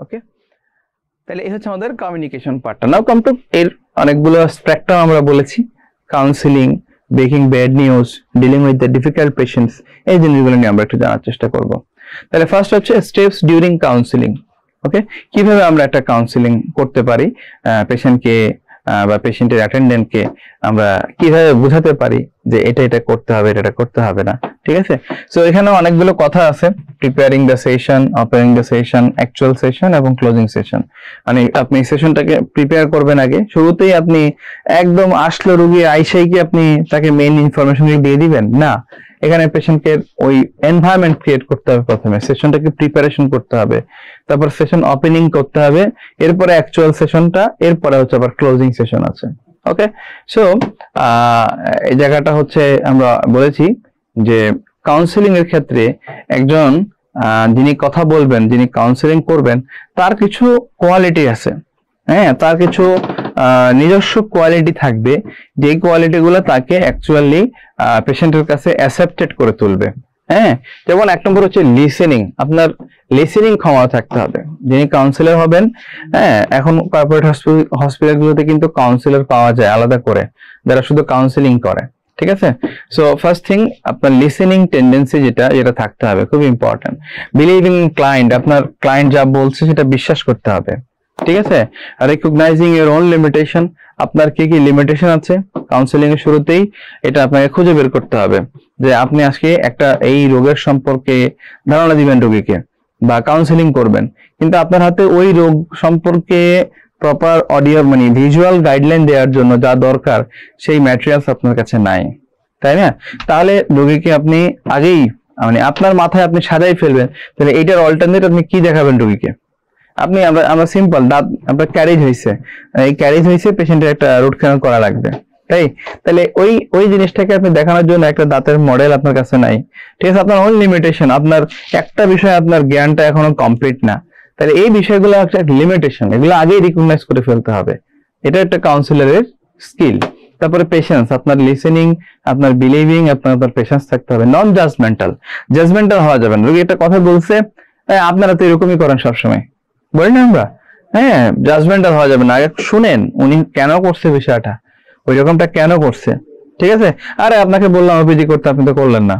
ওকে, তাহলে এই হচ্ছে আমাদের কমিউনিকেশন পার্টটা। নাও কাম টু এর অনেকগুলো স্পেকট্রাম আমরা বলেছি, counselling, breaking bad news, dealing with the difficult patients, এই জিনিসগুলো নিয়ে আমরা একটু জানার চেষ্টা করব। তাহলে ফার্স্ট হচ্ছে স্টেপস ডিউরিং কাউন্সিলিং। ওকে, কিভাবে আমরা একটা কাউন্সিলিং করতে পারি, পেশেন্টকে বা পেশেন্টের অ্যাটেন্ডেন্টকে আমরা কিভাবে বোঝাতে পারি যে এটা এটা করতে হবে, এটা করতে হবে না। ঠিক আছে, সো এখানে অনেকগুলো কথা আছে, preparing the session, opening the session, actual session এবং ক্লোজিং সেশন। মানে আপনি সেশনটাকে প্রিপেয়ার করবেন আগে, শুরুতেই আপনি একদম আসলো রোগী আইসাই কি আপনি তাকে মেইন ইনফরমেশন দিয়ে দিবেন না। এখানে পেশেন্টকে ওই এনভায়রনমেন্ট ক্রিয়েট করতে হবে, প্রথমে সেশনটাকে প্রিপারেশন করতে হবে, তারপর সেশন ওপেনিং করতে হবে, এরপরে অ্যাকচুয়াল সেশনটা, এরপরে হচ্ছে আবার ক্লোজিং সেশন আছে। ওকে, সো এই জায়গাটা হচ্ছে আমরা বলেছি যে কাউন্সিলিং এর ক্ষেত্রে একজন যিনি কথা বলবেন, যিনি কাউন্সিলিং করবেন, তার কিছু কোয়ালিটি আছে। হ্যাঁ, তার কিছু নিজস্ব কোয়ালিটি থাকবে, যে কোয়ালিটি গুলো তাকে অ্যাকচুয়ালি পেশেন্টের কাছে অ্যাকসেপ্টেড করে তুলবে। হ্যাঁ, যেমন এক নম্বর হচ্ছে লিসেনিং। আপনার লিসেনিং ক্ষমতা থাকতে হবে যিনি কাউন্সিলর হবেন। হ্যাঁ, এখন কর্পোরেট হসপিটালগুলোতে কিন্তু কাউন্সিলর পাওয়া যায় আলাদা করে, যারা শুধু কাউন্সিলিং করে। ঠিক আছে, সো ফার্স্ট থিং আপনার লিসেনিং টেন্ডেন্সি যেটা থাকতে হবে, খুব ইম্পর্টেন্ট। বিলিভিং ক্লায়েন্ট, আপনার ক্লায়েন্ট যা বলছে সেটা বিশ্বাস করতে হবে। ঠিক আছে, রিকগনাইজিং ইওর ওন লিমিটেশন, আপনার কি কি লিমিটেশন আছে কাউন্সিলিং এর শুরুতেই এটা আপনাকে খুঁজে বের করতে হবে, যে আপনি আজকে একটা এই রোগের সম্পর্কে ধারণা দিবেন রোগীকে বা কাউন্সিলিং করবেন, কিন্তু আপনার হাতে ওই রোগ সম্পর্কে প্রপার অডিও মানে ভিজুয়াল গাইডলাইন দেওয়ার জন্য যা দরকার সেই ম্যাটেরিয়ালস আপনার কাছে নাই, তাই না? তাহলে রোগীকে আপনি আগেই মানে আপনার মাথায় আপনি সাজাই ফেলবেন, তাহলে এইটার অল্টারনেট আপনি কি দেখাবেন রোগীকে। আপনি আমরা সিম্পল দাঁত আপনার ক্যারেজ হয়েছে, এই ক্যারেজ হয়েছে, পেশেন্টের একটা রুট ক্যানাল করা লাগবে, তাহলে ওই জিনিসটাকে আপনি দেখানোর জন্য একটা দাঁতের মডেল আপনার কাছে নাই। ঠিক আছে, আপনার ওন লিমিটেশন, আপনার একটা বিষয় আপনার জ্ঞানটা এখনো কমপ্লিট না, তাহলে এই বিষয়গুলো একটা লিমিটেশন, এগুলো আগেই রিকগনাইজ করে ফেলতে হবে। এটা একটা কাউন্সিলরের স্কিল। তারপরে পেশেন্স, আপনার লিসেনিং, আপনার বিলিভিং, আপনার পেশেন্স থাকতে হবে। নন জাজমেন্টাল হওয়া যাবে না। রোগী একটা কথা বলছে, আপনারা তো এরকমই করেন সবসময়, বলি না আমরা। হ্যাঁ, জাজমেন্টাল হওয়া যাবে না, আগে শুনেন উনি কেন করছে বিষয়টা, ওই রকমটা কেন করছে। ঠিক আছে, আরে আপনাকে বললাম ওপিডি করতে, আপনি তো করলেন না,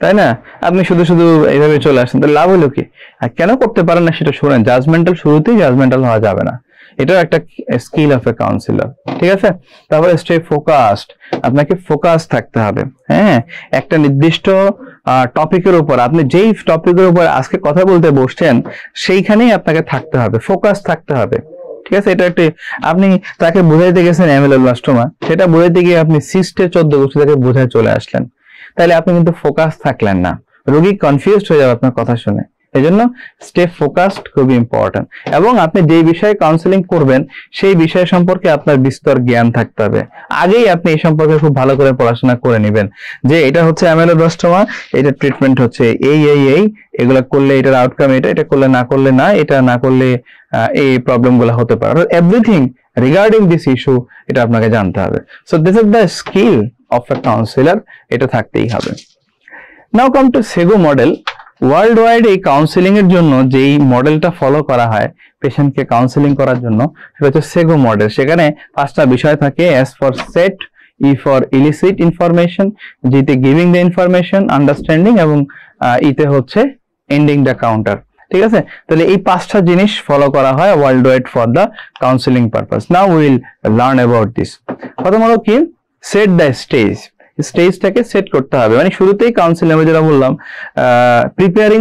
তাই না? আপনি শুধু শুধু এইভাবে চলে আসেন, তো লাভ হলো কি? আর কেন করতে পারেন না সেটা শুনেন। জাজমেন্টাল শুরুতেই জাজমেন্টাল হওয়া যাবে না, এটাও একটা স্কিল অফ এ কাউন্সিলর। ঠিক আছে, তারপরে স্টে ফোকাসড, আপনাকে ফোকাস থাকতে হবে। হ্যাঁ, একটা নির্দিষ্ট টপিকের উপর, আপনি যেই টপিকের উপর আজকে কথা বলতে বসছেন সেইখানেই আপনাকে থাকতে হবে, ফোকাস থাকতে হবে। ঠিক আছে, এটা একটি আপনি তাকে বোঝাইতে গেছেন এমএলএলবাস্টোমা, সেটা বোঝাইতে গিয়ে আপনি সিস্টে 14 বছর তাকে বোঝায় চলে আসলেন, তাহলে আপনি কিন্তু ফোকাস থাকলেন না, রোগী কনফিউজড হয়ে যাবে আপনার কথা শুনে। এই জন্য স্টে ফোকাসড খুবই ইম্পর্টেন্ট, এবং আপনি যে বিষয়ে কাউন্সিলিং করবেন সেই বিষয় সম্পর্কে আপনার বিস্তর জ্ঞান থাকতে হবে। আগেই আপনি এই সম্পর্কে খুব ভালো করে পড়াশোনা করে নেবেন, যে এটা হচ্ছে অ্যামেলোব্লাস্টোমা, এটা ট্রিটমেন্ট হচ্ছে এই এগুলা করলে এটার আউটকাম এটা করলে না করলে না, এটা না করলে এই প্রবলেম গুলো হতে পারে। এভরিথিং রিগার্ডিং দিস ইস্যু এটা আপনাকে জানতে হবে। So this is the skill of a counsellor, এটা থাকতেই হবে। Now come to Sego model. World wide এই কাউন্সিলিং এর জন্য যেই মডেলটা ফলো করা হয় পেশেন্টকে কাউন্সিলিং করার জন্য, সেটা হচ্ছে সেগো মডেল। সেখানে 5টা বিষয় থাকে, S for set, E for illicit information, জিতে গিভিং দ্য ইনফরমেশন, আন্ডারস্ট্যান্ডিং, এবং ইতে হচ্ছে এন্ডিং দ্য কাউন্টার। ঠিক আছে, তাহলে এই 5টা জিনিস ফলো করা হয় world wide for the counselling purpose. Now will learn about this. প্রথমত কি, সেট দ্য স্টেজ। স্টেজটাকে সেট করতে হবে, মানে শুরুতেই কাউন্সিলিং আমি যেটা বললাম, প্রিপেয়ারিং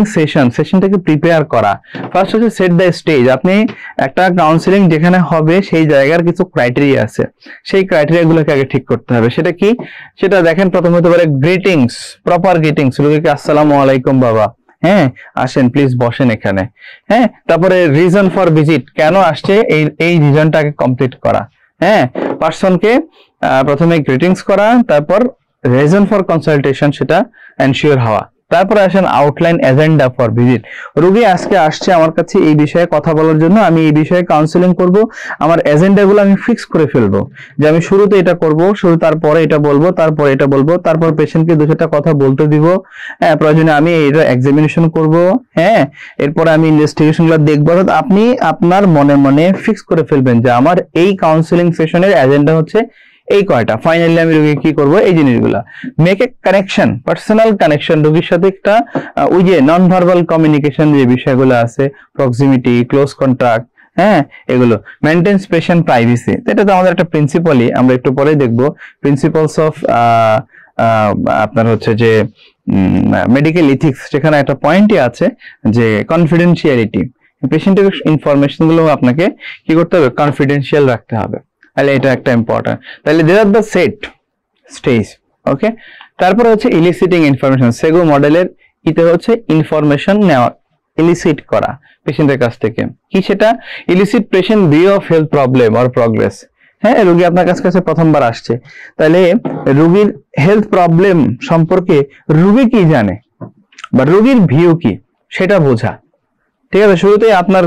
সেশনটাকে প্রিপেয়ার করা। ফার্স্ট হচ্ছে সেট দ্য স্টেজ। আপনি একটা কাউন্সিলিং যেখানে হবে সেই জায়গার কিছু ক্রাইটেরিয়া আছে, সেই ক্রাইটেরিয়াগুলোকে আগে ঠিক করতে হবে। সেটা কি, সেটা দেখেন, প্রথমে হতে পারে গ্রিটিংস, প্রপার গ্রিটিংস, রোগীকে আসসালামু আলাইকুম বাবা, হ্যাঁ আসেন প্লিজ বসেন এখানে। হ্যাঁ, তারপরে রিজন ফর ভিজিট, কেন আসছে এই রিজনটাকে কমপ্লিট করা। হ্যাঁ, পার্সনকে প্রথমে গ্রিটিংস করা, তারপর রিজন ফর কনসালটেশন সেটা এনশিওর হওয়া। তারপরে আসেন আউটলাইন এজেন্ডা ফর ভিজিট। রোগী আজকে আসছে আমার কাছে এই বিষয়ে কথা বলার জন্য, আমি এই বিষয়ে কাউন্সেলিং করব, আমার এজেন্ডাগুলো আমি ফিক্স করে ফেলবো যে আমি শুরুতে এটা করব, তারপরে এটা বলবো, তারপরে এটা বলবো, তারপর পেশেন্টকে দু চারটা কথা বলতে দিব, হ্যাঁ প্রয়োজনে আমি এটা এক্সামিনেশন করব, হ্যাঁ এরপরে আমি ইনভেস্টিগেশনগুলো দেখবো। আপনি আপনার মনে মনে ফিক্স করে ফেলবেন যে আমার এই কাউন্সেলিং সেশনের এজেন্ডা হচ্ছে এই কয়টা। ফাইনালি আমি রোগী কি করব, এই জিনিসগুলা make a connection, personal connection রোগীর সাথে একটা ওই যে নন ভার্বাল কমিউনিকেশন যে বিষয়গুলো আছে, প্রক্সিমিটি, ক্লোজ কন্টাক্ট, হ্যাঁ এগুলো মেইনটেইনস পেশেন্ট প্রাইভেসি, এটা তো আমাদের একটা প্রিন্সিপালই, আমরা একটু পরে দেখবো প্রিন্সিপালস অফ আপনার হচ্ছে যে মেডিকেল ইথিক্স, সেখানে একটা পয়েন্টই আছে যে কনফিডেন্সিয়ালিটি, পেশেন্টের ইনফরমেশন গুলো আপনাকে কি করতে হবে, কনফিডেন্সিয়াল রাখতে হবে, তাহলে এটা একটা ইম্পর্টেন্ট। তাহলে দে আর দ্য সেট স্টেজ, ওকে। তারপরে হচ্ছে ইলিসিটিং ইনফরমেশন, সেগো মডেলের ইতে হচ্ছে ইনফরমেশন নেওয়া, ইলিসিট করা পেশেন্টের কাছ থেকে, কি সেটা illicit patient view of health problem or progress. হ্যাঁ রোগী আপনার কাছে প্রথমবার আসছে, তাহলে রোগীর হেলথ প্রবলেম সম্পর্কে রোগী কি জানে বা রোগীর ভিউ কি সেটা বোঝা, ঠিক আছে। শুরুতেই আপনার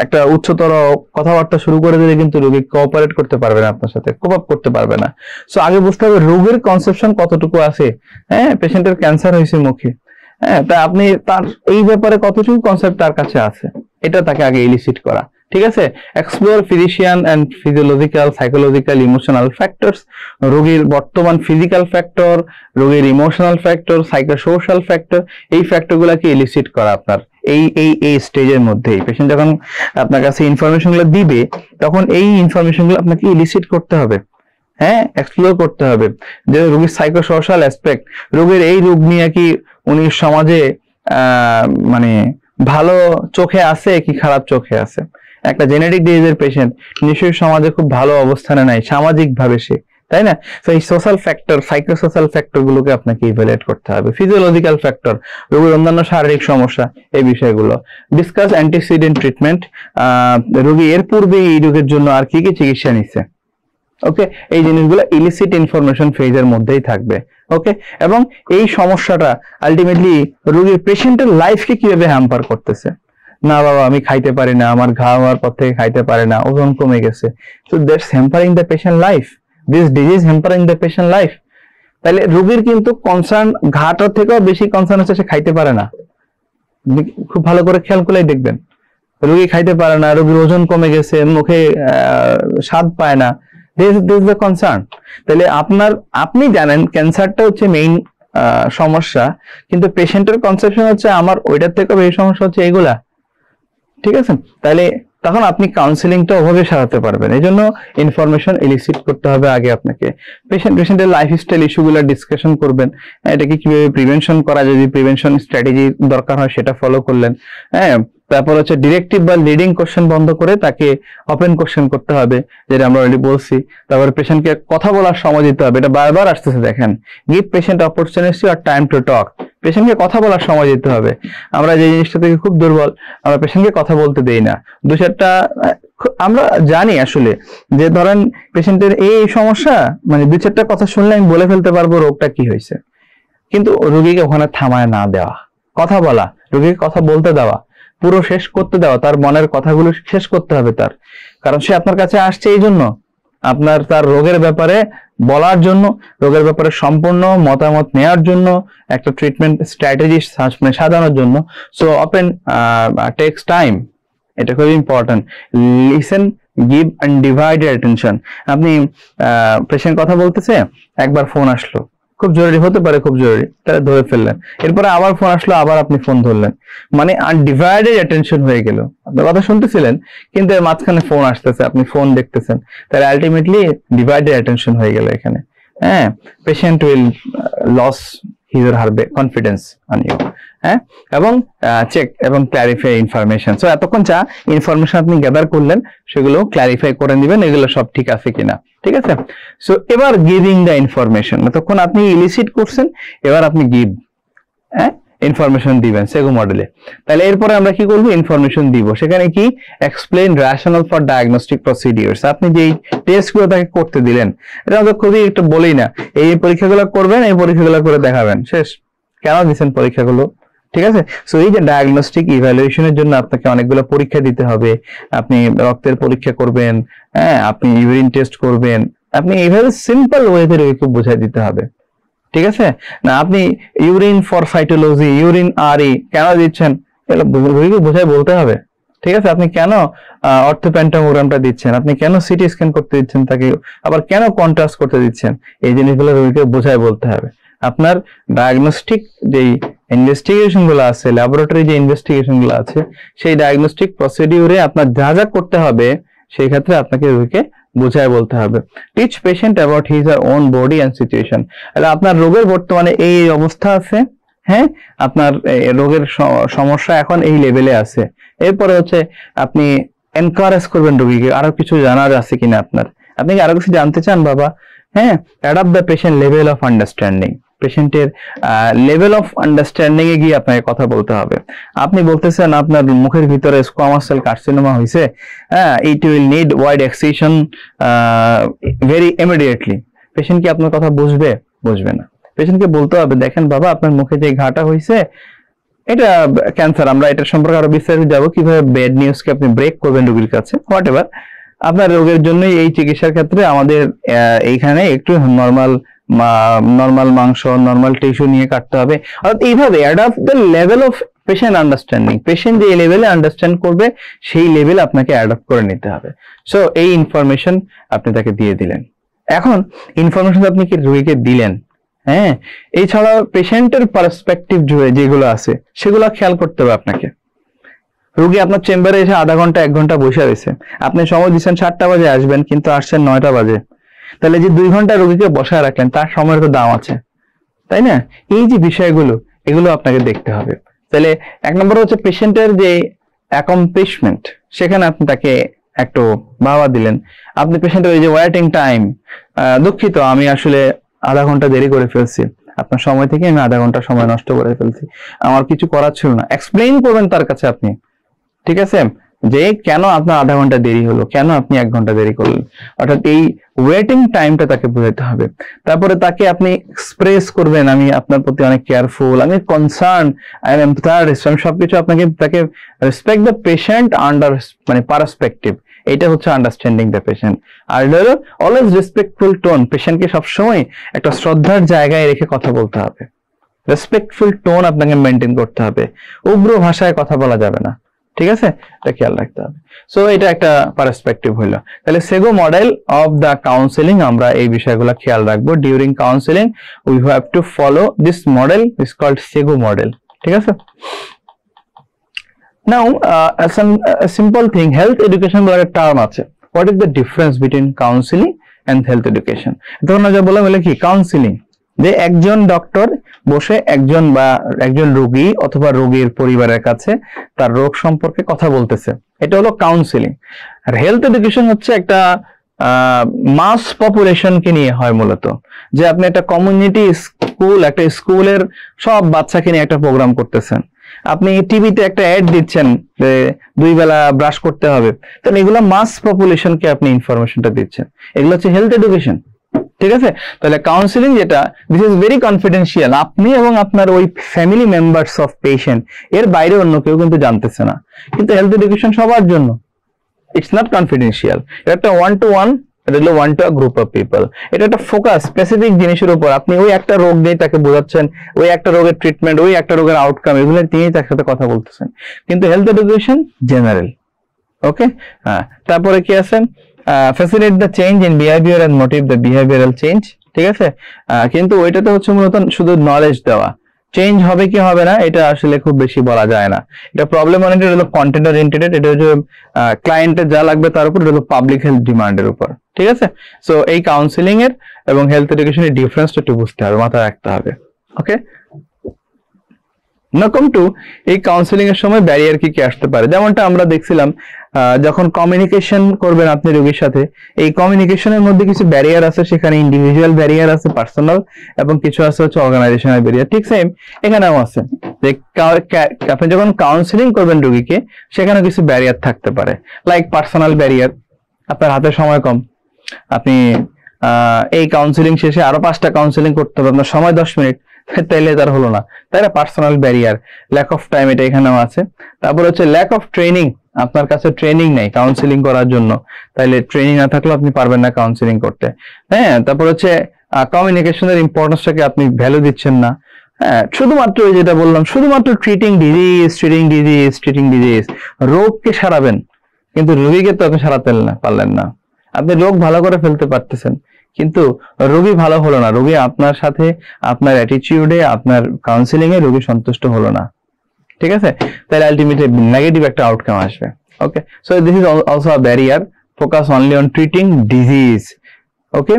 একটা উচ্চতর কথাবার্তা শুরু করে দিলে কিন্তু রোগী কোঅপারেট করতে পারবে না, আপনার সাথে কোপ আপ করতে পারবে না। সো আগে বুঝতে হবে রোগের কনসেপশন কতটুকু আছে, হ্যাঁ পেশেন্টের ক্যান্সার হয়েছে মুখে, হ্যাঁ তা আপনি তার এই ব্যাপারে কতটুকু কনসেপ্ট তার কাছে আছে, এটা তাকে আগে ইলিসিট করা, ঠিক আছে। Explore physician and physiological, psychological, emotional factors, রোগীর বর্তমান ফিজিক্যাল ফ্যাক্টর, রোগীর ইমোশনাল ফ্যাক্টর, সাইকোসোশ্যাল ফ্যাক্টর, এই ফ্যাক্টরগুলোকে ইলিসিট করা আপনার এই স্টেজের মধ্যেই। পেশেন্ট যখন আপনার কাছে ইনফরমেশনগুলো দিবে তখন এই ইনফরমেশনগুলো আপনাকে ইলিসিট করতে হবে, হ্যাঁ এক্সপ্লোর করতে হবে যে রোগীর সাইকোসোশ্যাল অ্যাসপেক্ট, রোগীর এই রোগ নিয়ে কি উনি সমাজে মানে ভালো চোখে আছে কি খারাপ চোখে আছে। একটা জেনেটিক ডিজিজের পেশেন্ট নিশ্চয়ই সমাজে খুব ভালো অবস্থানে নাই সামাজিক ভাবে সে, তাই না। তো এই সোশ্যাল ফ্যাক্টর, সাইকোসোশ্যাল ফ্যাক্টর গুলোকে আপনাকে ইভ্যালুয়েট করতে হবে, ফিজিওলজিক্যাল ফ্যাক্টর, রোগীর অন্যান্য শারীরিক সমস্যা, এই বিষয়গুলো ডিসকাস, অ্যান্টিসিডেন্ট ট্রিটমেন্ট, রোগী এর পূর্বে এই রোগের জন্য আর কি কি চিকিৎসা নিচ্ছে, ওকে। এই জিনিসগুলো ইলিসিট ইনফরমেশন ফেজের মধ্যেই থাকবে, ওকে। এবং এই সমস্যাটা আলটিমেটলি রোগীর পেশেন্টের লাইফকে কিভাবে হ্যাম্পার করতেছে, না বাবা আমি খাইতে পারি না, আমার ঘা হওয়ার পর থেকে খাইতে পারে না, ওজন কমে গেছে, so that's hampering the patient life, this disease hampering the patient life. তাহলে রোগীর কিন্তু কনসার্ন ঘাটার থেকেও বেশি কনসার্ন হচ্ছে সে খাইতে পারে না, খুব ভালো করে খেয়াল করলেই দেখবেন রোগী খাইতে পারে না, রোগীর ওজন কমে গেছে, মুখে স্বাদ পায় না, this is the concern। তাহলে আপনি জানেন ক্যান্সারটা হচ্ছে মেইন সমস্যা, কিন্তু পেশেন্টের কনসেপশন হচ্ছে আমার ওইটার থেকে বেশি সমস্যা হচ্ছে এইগুলা, ঠিক আছে। তাহলে তখন আপনি কাউন্সিলিংটা ওভাবে সারাতে পারবেন। এই জন্য ইনফরমেশন এলিসিট করতে হবে আগে আপনাকে, পেশেন্টের লাইফস্টাইল ইস্যুগুলো ডিসকাশন করবেন, এটাকে কিভাবে প্রিভেনশন করা, যদি প্রিভেনশন স্ট্র্যাটেজি দরকার হয় সেটা ফলো করলেন, হ্যাঁ। তারপর হচ্ছে ডিরেক্টিভ বা লিডিং কোশ্চেন বন্ধ করে তাকে ওপেন কোশ্চেন করতে হবে, যেটা আমরা অলরেডি বলছি। তারপর পেশেন্টকে কথা বলার সময় দিতে হবে, এটা বারবার আসতেছে দেখেন, গিভ পেশেন্ট অপরচুনিটি আর টাইম টু টক, পেশেন্টকে কথা বলার সময় দিতে হবে। আমরা যে জিনিসটা থেকে খুব দুর্বল, আমরা পেশেন্টকে কথা বলতে দেই না, দু চারটা আমরা জানি আসলে যে ধরেন পেশেন্টের এই সমস্যা, মানে দু চারটা কথা শুনলে আমি বলে ফেলতে পারবো রোগটা কি হয়েছে, কিন্তু রোগীকে ওখানে থামায় না দেওয়া, কথা বলা, রোগীকে কথা বলতে দেওয়া, পুরো শেষ করতে দেওয়া, তার মনের কথাগুলো শেষ করতে হবে তার, কারণ সে আপনার কাছে আসছে এই জন্য, আপনার তার রোগের ব্যাপারে বলার জন্য, রোগের ব্যাপারে সম্পূর্ণ মতামত নেওয়ার জন্য, একটা ট্রিটমেন্ট স্ট্র্যাটেজি সাজানোর জন্য। সো ওপেন টেক্স টাইম, এটা খুব important. Listen, give undivided attention. আপনি পেশেন্ট কথা বলতেছে, একবার ফোন আসলো, খুব জরুরি হতে পারে, খুব জরুরি, তাহলে ধরে ফেললেন, এরপরে আবার ফোন আসলো, আবার আপনি ফোন ধরলেন, মানে আনডিভাইডেড অ্যাটেনশন হয়ে গেল। আপনি কথা শুনতেছিলেন কিন্তু এর মাঝখানে ফোন আসতেছে, আপনি ফোন দেখতেছেন, তাহলে আলটিমেটলি ডিভাইডেড অ্যাটেনশন হয়ে গেল এখানে, হ্যাঁ। Patient will lose his or her confidence on you, হ্যাঁ। এবং চেক এবং ক্ল্যারিফাই ইনফরমেশন। সো এতক্ষণ যা ইনফরমেশন আপনি গ্যাদার করলেন সেগুলো ক্ল্যারিফাই করে নেবেন, এগুলো সব ঠিক আছে কিনা, ঠিক আছে। সো এবার গিভিং দ্য ইনফরমেশন, তখন আপনি ইলিসিট করছেন, এবার আপনি গিভ, হ্যাঁ, ইনফরমেশন দিবেন সেগো মডেলে। তাহলে এরপরে আমরা কি করব, ইনফরমেশন দিব, সেখানে কি explain rational for diagnostic procedures. আপনি যেই টেস্টগুলো তাকে করতে দিলেন, এটা আমরা খুবই একটু বলি না, এই পরীক্ষাগুলো করবেন, এই পরীক্ষাগুলো করে দেখাবেন, শেষ, কেন দিচ্ছেন পরীক্ষাগুলো, ঠিক আছে। সো এই যে ডায়াগনস্টিক ইভ্যালুয়েশনের জন্য আপনাকে অনেকগুলো পরীক্ষা দিতে হবে, আপনি রক্তের পরীক্ষা করবেন, হ্যাঁ, আপনি ইউরিন টেস্ট করবেন, আপনি এইভাবে সিম্পল ওয়েতে রোগীকে বোঝাই দিতে হবে, ঠিক আছে। না আপনি ইউরিন ফর সাইটোলজি, ইউরিন আরই কেন দিচ্ছেন, এগুলো রোগীকে বোঝাই বলতে হবে, ঠিক আছে। আপনি কেন অর্থোপ্যান্টোমোগ্রামটা দিচ্ছেন, আপনি কেন সিটি স্ক্যান করতে দিচ্ছেন তাকে, আবার কেন কন্ট্রাস্ট করতে দিচ্ছেন, এই জিনিসগুলো রোগীকে বোঝাই বলতে হবে। আপনার ডায়াগনস্টিক যেই ইনভেস্টিগেশন গুলো আছে, ল্যাবরেটরি যে ইনভেস্টিগেশন গুলো আছে, সেই ডায়াগনস্টিক প্রসিডিউরে আপনার যা যা করতে হবে সেই ক্ষেত্রে আপনাকে রোগীকে বোঝায় বলতে হবে। Teach patient about his or own body and situation, আপনার রোগের বর্তমানে এই অবস্থা আছে, হ্যাঁ, আপনার রোগের সমস্যা এখন এই লেভেলে আছে। এরপরে হচ্ছে আপনি এনকারেজ করবেন রোগীকে, আরো কিছু জানার আছে কিনা আপনার, আপনি কি আরো কিছু জানতে চান বাবা, হ্যাঁ। Adapt the patient level of understanding, পেশেন্টের লেভেল অফ আন্ডারস্ট্যান্ডিং এ গিয়ে আপনাকে কথা বলতে হবে। আপনি বলতেছেন আপনার মুখের ভিতরে স্কোয়ামাস সেল কার্সিনোমা হয়েছে, হ্যাঁ, it will need wide excision very immediately. Patient কি আপনার কথা বুঝবে? বুঝবে না। পেশেন্টকে বলতে হবে, দেখেন বাবা, আপনার মুখে যে ঘাটা হয়েছে এটা ক্যান্সার, আমরা এটার সম্পর্কে আরো বিস্তারিত যাবো, কিভাবে ব্যাড নিউজকে আপনি ব্রেক করবেন রোগীর কাছে, হোয়াট এভার। আপনার রোগের জন্য এই চিকিৎসার ক্ষেত্রে আমাদের এইখানে একটু নর্মাল মাংস, নর্মাল টিস্যু নিয়ে কাটতে হবে। অর্থাৎ এইভাবে adapt the level of patient understanding, patient যে লেভেলে আন্ডারস্ট্যান্ড করবে সেই লেভেল আপনাকে অ্যাডাপ্ট করে নিতে হবে। সো এই ইনফরমেশন আপনি তাকে দিয়ে দিলেন। এখন ইনফরমেশন আপনি কি রোগীকে দিলেন, হ্যাঁ, এছাড়া পেশেন্টের পার্সপেক্টিভ যেগুলো আছে সেগুলো খেয়াল করতে হবে আপনাকে। রোগী আপনার চেম্বারে এসে আধা ঘন্টা 1 ঘন্টা বসে রয়েছে, আপনি সময় দিচ্ছেন 7টা বাজে আসবেন, কিন্তু আসছেন 9টা বাজে, তাহলে যে 2 ঘন্টা রোগীকে বসায় রাখলেন তার সময়ের তো দাম আছে, তাই না? এই যে বিষয়গুলো, এগুলো আপনাকে দেখতে হবে। তাহলে 1 নম্বর হচ্ছে পেশেন্টের যে অ্যাকমপ্লিশমেন্ট, সেখানে আপনি তাকে একটু বাবা দিলেন। আপনি পেশেন্টের ওই যে ওয়েটিং টাইম, দুঃখিত আমি আসলে আধা ঘন্টা দেরি করে ফেলছি, আপনার সময় থেকে আমি আধা ঘন্টা সময় নষ্ট করে ফেলছি, আমার কিছু করার ছিল না, এক্সপ্লেইন করবেন তার কাছে আপনি, ঠিক আছে, যে কেন আপনার আধা ঘন্টা দেরি হলো, কেন আপনি 1 ঘন্টা দেরি করলেন, অর্থাৎ এই ওয়েটিং টাইমটা তাকে বোঝাতে হবে। তারপরে তাকে আপনি এক্সপ্রেস করবেন, আমি আপনার প্রতি অনেক কেয়ারফুল, আমি কনসার্ন, আই এম এমপ্যাথেটিক, আমি সবকিছু আপনাকে তাকে রেসপেক্ট দ্য পেশেন্ট আন্ডার মানে পার্সপেক্টিভ, এটা হচ্ছে আন্ডারস্ট্যান্ডিং দ্য পেশেন্ট। আর হলো অলওয়েজ রেসপেক্টফুল টোন, পেশেন্টকে সবসময় একটা শ্রদ্ধার জায়গায় রেখে কথা বলতে হবে, রেসপেক্টফুল টোন আপনাকে মেনটেন করতে হবে, উগ্র ভাষায় কথা বলা যাবে না, ঠিক আছে, এটা খেয়াল রাখতে হবে। সো এটা একটা পার্সপেক্টিভ হইলো। তাহলে Sego model of the counselling, আমরা এই বিষয়গুলো খেয়াল রাখবো। During counselling we have to follow this model, is called Sego model, ঠিক আছে। Now simple thing, health education বলে একটা টার্ম আছে। What is the difference between counselling and health education? তখন যা বললাম বলে কি কাউন্সেলিং, যে একজন ডক্টর বসে একজন রোগী অথবা রোগীর পরিবারের কাছে তার রোগ সম্পর্কে কথা বলতেছে, এটা হলো কাউন্সেলিং। আর হেলথ এডুকেশন হচ্ছে একটা মাস পপুলেশনকে নিয়ে হয় মূলত, যে আপনি একটা কমিউনিটি স্কুল, একটা স্কুলের সব বাচ্চাকে নিয়ে একটা প্রোগ্রাম করতেছেন, আপনি টিভিতে একটা অ্যাড দিচ্ছেন যে 2 বেলা ব্রাশ করতে হবে, তাহলে এগুলো মাস পপুলেশনকে আপনি ইনফরমেশনটা দিচ্ছেন, এগুলো হচ্ছে হেলথ এডুকেশন, ঠিক আছে। তাহলে কাউন্সেলিং যেটা, দিস ইজ ভেরি কনফিডেন্সিয়াল, আপনি এবং আপনার ওই ফ্যামিলি মেম্বার্স অফ পেশেন্ট, এর বাইরে অন্য কেউ কিন্তু জানতেছে না। কিন্তু হেলথ এডুকেশন সবার জন্য, ইটস নট কনফিডেন্সিয়াল, এটা একটা 1-to-1, এটা হলো 1-to-a গ্রুপ অফ পিপল, এটা একটা ফোকাস স্পেসিফিক জিনিসের উপর, আপনি ওই একটা রোগ নিয়ে তাকে বোঝাচ্ছেন, ওই একটা রোগের ট্রিটমেন্ট, ওই একটা রোগের আউটকাম, এগুলো নিয়েই তার সাথে কথা বলতেছেন। কিন্তু হেলথ এডুকেশন জেনারেল, ওকে। হ্যাঁ, তারপরে কি আছে, facilitate the change in behaviour and motive the behavioural change, ঠিক আছে। কিন্তু ওইটাতে হচ্ছে মূলত শুধু নলেজ দেওয়া, চেঞ্জ হবে কি হবে না এটা আসলে খুব বেশি বলা যায় না। এটা প্রবলেম ওরিয়েন্টেড, হলো কন্টেন্ট ওরিয়েন্টেড, এটা হচ্ছে ক্লায়েন্টের যা লাগবে তার উপর, এটা হলো পাবলিক হেলথ ডিমান্ডের উপর, ঠিক আছে। সো এই কাউন্সেলিং এর এবং হেলথ এডুকেশনের ডিফারেন্সটা একটু বুঝতে হবে, মাথায় রাখতে হবে, ওকে। নকম টু এই কাউন্সেলিং এর সময় ব্যারিয়ার কি কি আসতে পারে, যেমনটা আমরা দেখছিলাম যখন কমিউনিকেশন করবেন আপনি রোগীর সাথে, এই কমিউনিকেশনের মধ্যে কিছু ব্যারিয়ার আছে, সেখানে ইন্ডিভিজুয়াল ব্যারিয়ার আছে, পার্সোনাল, এবং কিছু আছে হচ্ছে অর্গানাইজেশনাল ব্যারিয়ার। ঠিক সেম এখানেও আছে, যে আপনি যখন কাউন্সেলিং করবেন রোগীকে, সেখানে কিছু ব্যারিয়ার থাকতে পারে, লাইক পার্সোনাল ব্যারিয়ার, আপনার হাতে সময় কম, আপনি এই কাউন্সেলিং শেষে আরো 5টা কাউন্সেলিং করতে হবে, আপনার সময় 10 মিনিট, তাইলে তার হলো না, তাই না? Personal barrier, lack of time, এটা এখানেও আছে। তারপর হচ্ছে ল্যাক অফ ট্রেনিং, আপনার কাছে ট্রেনিং নেই কাউন্সিলিং করার জন্য, তাইলে ট্রেনিং না থাকলে আপনি পারবেন না কাউন্সিলিং করতে। হ্যাঁ, তারপর হচ্ছে কমিউনিকেশনের ইম্পর্টেন্সটাকে আপনি ভ্যালু দিচ্ছেন না। হ্যাঁ, শুধুমাত্র ওই যেটা বললাম, শুধুমাত্র ট্রিটিং ডিজিজ, রোগকে সারাবেন, কিন্তু রোগীকে তো আপনি সারাতে পারলেন না। আপনি রোগ ভালো করে ফেলতে পারতেছেন, কিন্তু রোগী ভালো হলো না, রোগী আপনার সাথে, আপনার অ্যাটিটিউডে, আপনার কাউন্সিলিং এ রোগী সন্তুষ্ট হলো না, ঠিক আছে? তাহলে আলটিমেটলি নেগেটিভ একটা আউটকাম আসবে। Okay, so this is also a barrier, focus only on treating disease. Okay,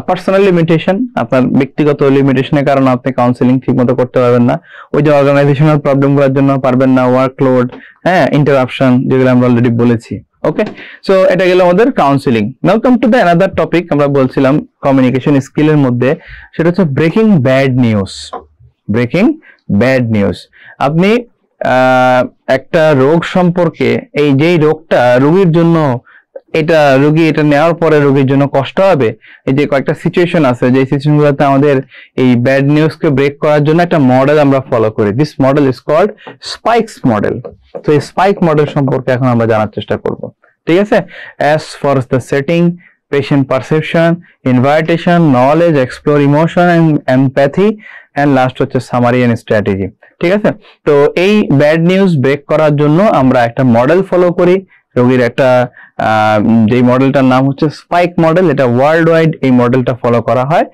personal limitation, আপনার ব্যক্তিগত লিমিটেশনের কারণে আপনি কাউন্সিলিং ঠিকমতো করতে পারবেন না, ওই যে অর্গানাইজেশনাল প্রবলেমগুলোর জন্য পারবেন না, ওয়ার্কলোড, হ্যাঁ, ইন্টারাপশন, যেগুলো আমরা অলরেডি বলেছি। ওকে, সো এটা গেল আমাদের counselling. Now come to the another topic, আমরা বলছিলাম কমিউনিকেশন স্কিলের মধ্যে, সেটা হচ্ছে breaking bad news. Breaking bad news, আপনি একটা রোগ সম্পর্কে, এই যেই রোগটা রোগীর জন্য, এটা রোগী এটা নেওয়ার পরে রোগীর জন্য কষ্ট হবে, এই যে কয়েকটা সিচুয়েশন আছে, যে সিচুয়েশনগুলোতে আমাদের এই ব্যাড নিউজকে ব্রেক করার জন্য একটা মডেল আমরা ফলো করি। This model is called SPIKES model. তো এই স্পাইক মডেল সম্পর্কে এখন আমরা জানার চেষ্টা করব, ঠিক আছে? As for the setting, patient perception, invitation, knowledge, explore emotion and empathy, and last হচ্ছে সামারি এন্ড স্ট্র্যাটেজি, ঠিক আছে? তো এই ব্যাড নিউজ ব্রেক করার জন্য আমরা একটা মডেল ফলো করি, রোগীর একটা যে মডেলটার নাম হচ্ছে স্পাইক মডেল, এটা ওয়ার্ল্ড ওয়াইড এই মডেলটা ফলো করা হয়।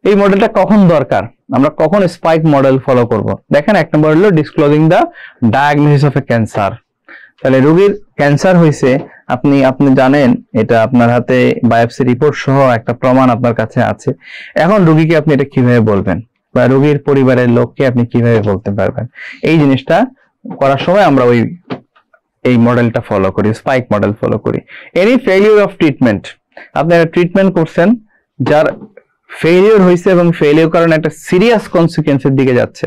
এই মডেলটা কখন দরকার, আমরা কখন স্পাইক মডেল ফলো করব? দেখেন, এক নম্বর হলো disclosing the diagnosis of A cancer. তাহলে রোগীর ক্যান্সার হয়েছে, আপনি জানেন, এটা আপনার হাতে বায়োপসি রিপোর্ট সহ একটা প্রমাণ আপনার কাছে আছে। এখন রোগীকে আপনি এটা কিভাবে বলবেন, বা রোগীর পরিবারের লোককে আপনি কিভাবে বলতে পারবেন? এই জিনিসটা করার সময় আমরা এই মডেলটা ফলো করি, স্পাইক মডেল ফলো করি। এনি ফেলিওর অফ ট্রিটমেন্ট, আপনি একটা ট্রিটমেন্ট করছেন যার ফেলিওর হয়েছে, এবং ফেলিওর কারণে একটা সিরিয়াস কনসিকুয়েন্সের দিকে যাচ্ছে,